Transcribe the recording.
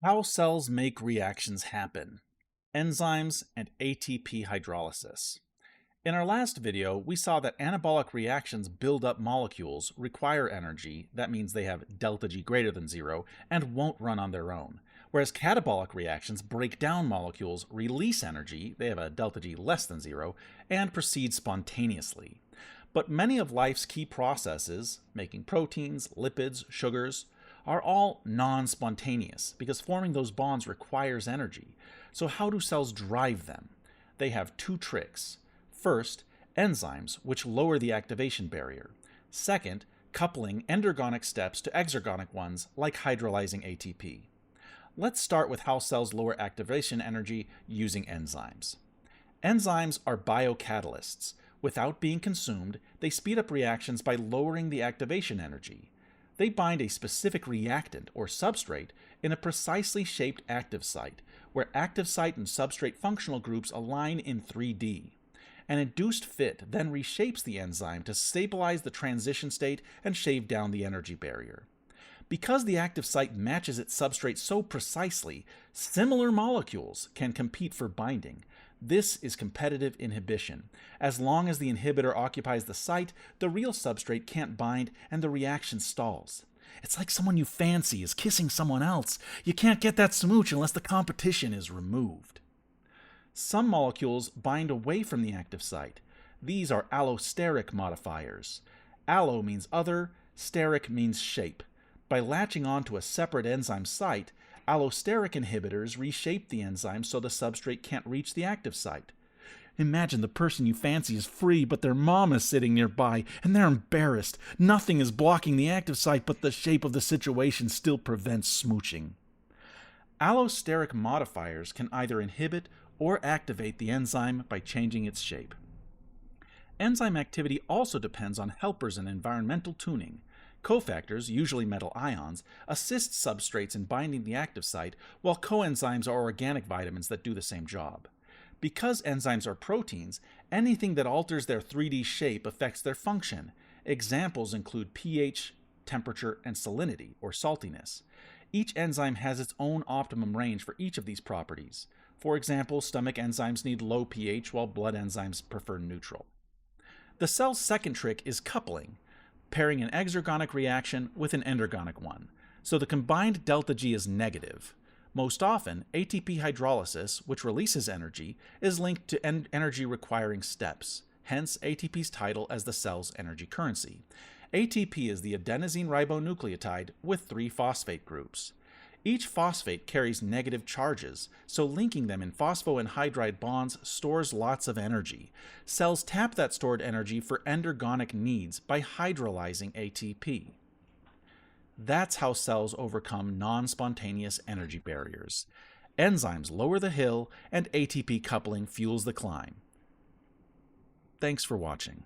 How cells make reactions happen. Enzymes and ATP hydrolysis. In our last video, we saw that anabolic reactions build up molecules, require energy, that means they have delta G greater than zero, and won't run on their own. Whereas catabolic reactions break down molecules, release energy, they have a delta G less than zero, and proceed spontaneously. But many of life's key processes, making proteins, lipids, sugars, are all non-spontaneous because forming those bonds requires energy. So how do cells drive them? They have two tricks. First, enzymes, which lower the activation barrier. Second, coupling endergonic steps to exergonic ones like hydrolyzing ATP. Let's start with how cells lower activation energy using enzymes. Enzymes are biocatalysts. Without being consumed, they speed up reactions by lowering the activation energy. They bind a specific reactant or substrate in a precisely shaped active site, where active site and substrate functional groups align in 3D. An induced fit then reshapes the enzyme to stabilize the transition state and shave down the energy barrier. Because the active site matches its substrate so precisely, similar molecules can compete for binding. This is competitive inhibition. As long as the inhibitor occupies the site, the real substrate can't bind and the reaction stalls. It's like someone you fancy is kissing someone else. You can't get that smooch unless the competition is removed. Some molecules bind away from the active site. These are allosteric modifiers. Allo means other, steric means shape. By latching onto a separate enzyme site, allosteric inhibitors reshape the enzyme so the substrate can't reach the active site. Imagine the person you fancy is free, but their mom is sitting nearby, and they're embarrassed. Nothing is blocking the active site, but the shape of the situation still prevents smooching. Allosteric modifiers can either inhibit or activate the enzyme by changing its shape. Enzyme activity also depends on helpers and environmental tuning. Cofactors, usually metal ions, assist substrates in binding the active site, while coenzymes are organic vitamins that do the same job. Because enzymes are proteins, anything that alters their 3D shape affects their function. Examples include pH, temperature, and salinity, or saltiness. Each enzyme has its own optimum range for each of these properties. For example, stomach enzymes need low pH, while blood enzymes prefer neutral. The cell's second trick is coupling, pairing an exergonic reaction with an endergonic one, so the combined delta G is negative. Most often, ATP hydrolysis, which releases energy, is linked to energy-requiring steps, hence ATP's title as the cell's energy currency. ATP is the adenosine ribonucleotide with 3 phosphate groups. Each phosphate carries negative charges, so linking them in phosphoanhydride bonds stores lots of energy. Cells tap that stored energy for endergonic needs by hydrolyzing ATP. That's how cells overcome non-spontaneous energy barriers. Enzymes lower the hill, and ATP coupling fuels the climb. Thanks for watching.